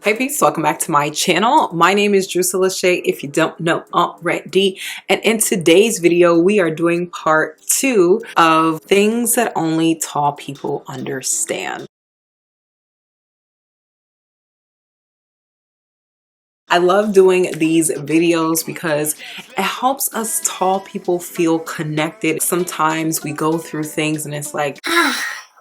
Hey peeps, welcome back to my channel. My name is Drusilla Shay, if you don't know already. And in today's video, we are doing part 2 of things that only tall people understand. I love doing these videos because it helps us tall people feel connected. Sometimes we go through things and it's like,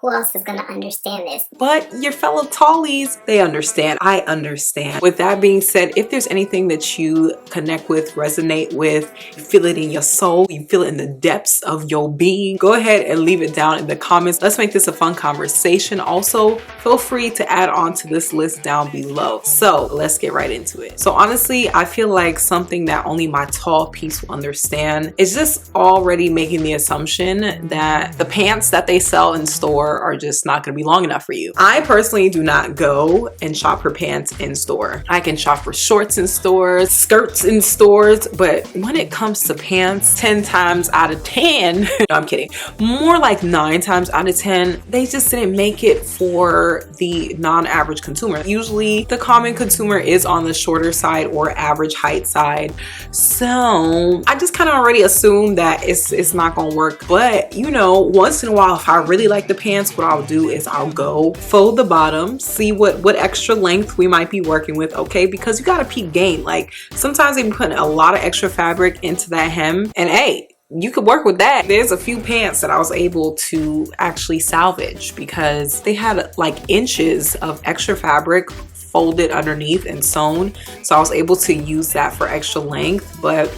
who else is gonna understand this? But your fellow tallies, they understand. I understand. With that being said, if there's anything that you connect with, resonate with, you feel it in your soul, you feel it in the depths of your being, go ahead and leave it down in the comments. Let's make this a fun conversation. Also, feel free to add on to this list down below. So let's get right into it. So honestly, I feel like something that only my tall piece will understand is just already making the assumption that the pants that they sell in store are just not going to be long enough for you. I personally do not go and shop for pants in store. I can shop for shorts in stores, skirts in stores, but when it comes to pants, 10 times out of 10, no, I'm kidding, more like 9 times out of 10, they just didn't make it for the non-average consumer. Usually the common consumer is on the shorter side or average height side. So I just kind of already assume that it's not gonna work. But you know, once in a while, if I really like the pants, what I'll do is I'll go fold the bottom, see what extra length we might be working with, okay? Because you gotta peep game. Like sometimes they be putting a lot of extra fabric into that hem, and hey, you could work with that. There's a few pants that I was able to actually salvage because they had like inches of extra fabric folded underneath and sewn, so I was able to use that for extra length. But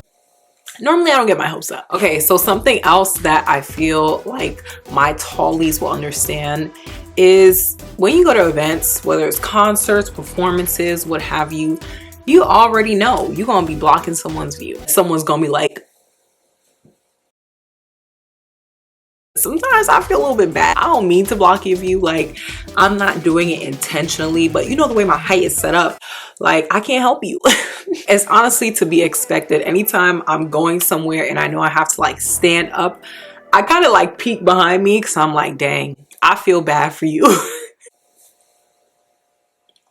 normally I don't get my hopes up. Okay, so something else that I feel like my tallies will understand is when you go to events, whether it's concerts, performances, what have you, you already know you're gonna be blocking someone's view. Someone's gonna be like, sometimes I feel a little bit bad. I don't mean to block your view, like I'm not doing it intentionally, but you know the way my height is set up, like I can't help you. It's honestly to be expected. Anytime I'm going somewhere and I know I have to like stand up, I kind of like peek behind me because I'm like, dang, I feel bad for you.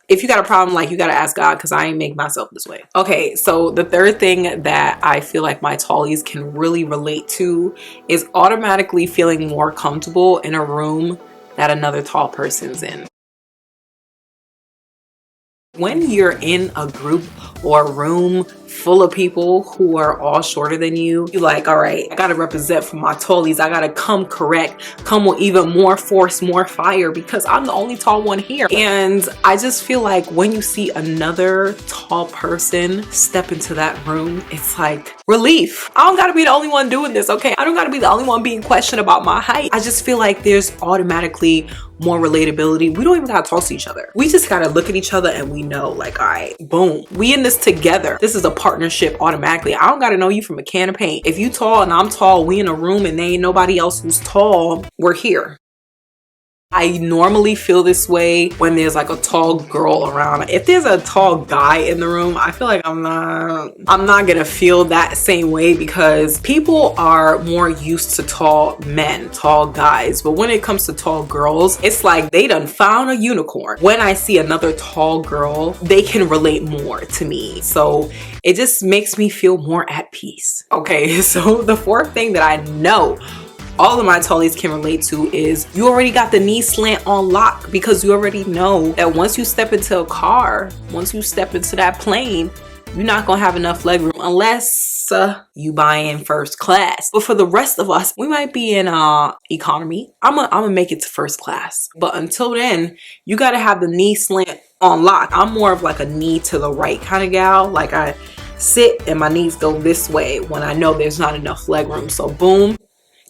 If you got a problem, like you got to ask God, because I ain't make myself this way. Okay, so the third thing that I feel like my tallies can really relate to is automatically feeling more comfortable in a room that another tall person's in. When you're in a group or a room full of people who are all shorter than you, you're like, all right, I gotta represent for my tallies. I gotta come correct, come with even more force, more fire, because I'm the only tall one here. And I just feel like when you see another tall person step into that room, it's like relief. I don't gotta be the only one doing this, okay? I don't gotta be the only one being questioned about my height. I just feel like there's automatically more relatability. We don't even gotta talk to each other. We just gotta look at each other and we know, like, all right, boom, we in this together. This is a partnership automatically. I don't gotta know you from a can of paint. If you tall and I'm tall, we in a room and there ain't nobody else who's tall, we're here. I normally feel this way when there's like a tall girl around. If there's a tall guy in the room, I feel like I'm not gonna feel that same way, because people are more used to tall men, tall guys. But when it comes to tall girls, it's like they done found a unicorn. When I see another tall girl, they can relate more to me. So it just makes me feel more at peace. Okay, so the fourth thing that I know all of my tallies can relate to is you already got the knee slant on lock, because you already know that once you step into a car, once you step into that plane, you're not gonna have enough leg room unless you buy in first class. But for the rest of us, we might be in economy. I'm gonna make it to first class. But until then, you gotta have the knee slant on lock. I'm more of like a knee to the right kind of gal. Like I sit and my knees go this way when I know there's not enough leg room. So boom,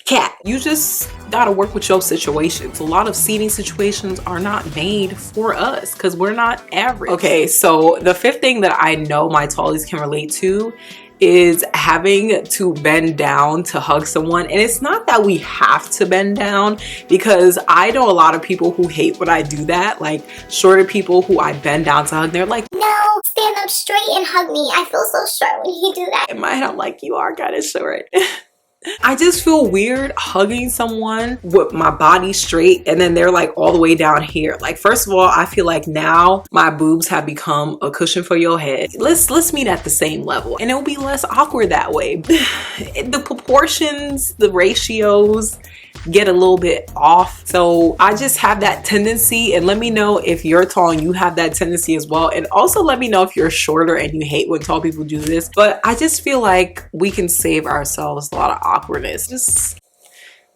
cat. You just gotta work with your situations. A lot of seating situations are not made for us because we're not average. Okay, so the fifth thing that I know my tallies can relate to is having to bend down to hug someone. And it's not that we have to bend down, because I know a lot of people who hate when I do that. Like shorter people who I bend down to hug, they're like, no, stand up straight and hug me. I feel so short when you do that. in my head I'm like, you are kind of short. I just feel weird hugging someone with my body straight and then they're like all the way down here. Like, first of all, I feel like now my boobs have become a cushion for your head. Let's meet at the same level and it'll be less awkward that way. The proportions, the ratios get a little bit off. So I just have that tendency, and let me know if you're tall and you have that tendency as well. And also let me know if you're shorter and you hate when tall people do this. But I just feel like we can save ourselves a lot of awkwardness. Just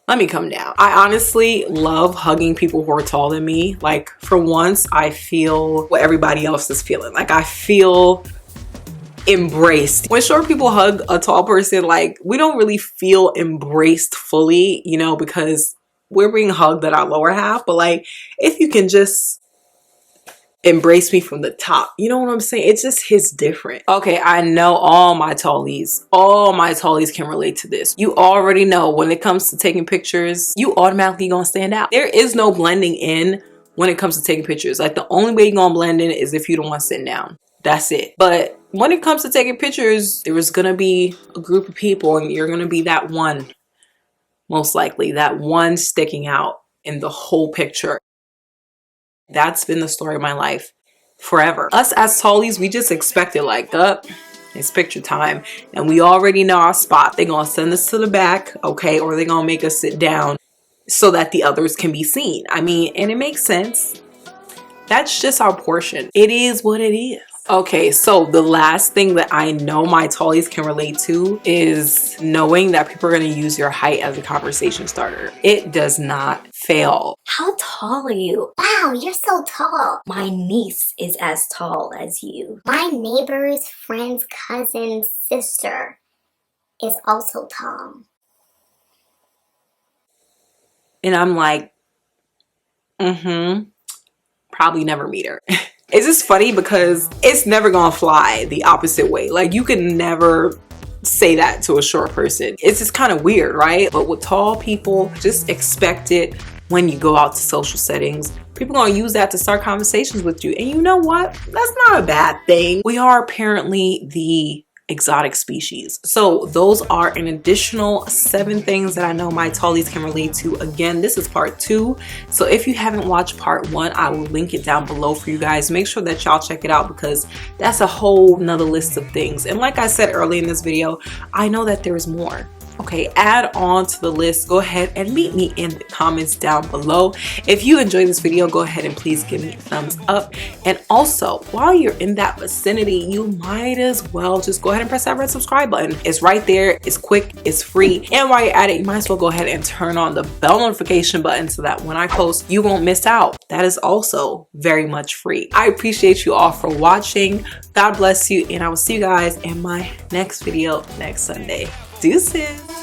let me come down. I honestly love hugging people who are taller than me. Like, for once, I feel what everybody else is feeling. Like, I feel embraced. When short people hug a tall person, like, we don't really feel embraced fully, you know, because we're being hugged at our lower half. But like, if you can just embrace me from the top, you know what I'm saying? It just hits different. Okay, I know all my tallies can relate to this. You already know when it comes to taking pictures, you automatically gonna stand out. There is no blending in when it comes to taking pictures. Like, the only way you're gonna blend in is if you don't want to sit down. That's it. But when it comes to taking pictures, there is gonna be a group of people and you're gonna be that one, most likely, that one sticking out in the whole picture. That's been the story of my life forever. Us as tallies, we just expect it like, it's picture time. And we already know our spot. They're gonna send us to the back, okay? Or they're gonna make us sit down so that the others can be seen. I mean, and it makes sense. That's just our portion. It is what it is. Okay, so the last thing that I know my tallies can relate to is knowing that people are going to use your height as a conversation starter. It does not fail. How tall are you? Wow, you're so tall. My niece is as tall as you. My neighbor's friend's cousin's sister is also tall. And I'm like, probably never meet her. It's just funny because it's never gonna fly the opposite way. Like, you can never say that to a short person. It's just kind of weird, right? But with tall people, just expect it when you go out to social settings. People gonna use that to start conversations with you. And you know what? That's not a bad thing. We are apparently the exotic species. So those are an additional 7 things that I know my tallies can relate to. Again, this is part 2. So if you haven't watched part 1, I will link it down below for you guys. Make sure that y'all check it out because that's a whole nother list of things. And like I said earlier in this video, I know that there is more. Okay, add on to the list. Go ahead and meet me in the comments down below. If you enjoyed this video, go ahead and please give me a thumbs up. And also, while you're in that vicinity, you might as well just go ahead and press that red subscribe button. It's right there. It's quick. It's free. And while you're at it, you might as well go ahead and turn on the bell notification button so that when I post, you won't miss out. That is also very much free. I appreciate you all for watching. God bless you. And I will see you guys in my next video next Sunday. Deuces.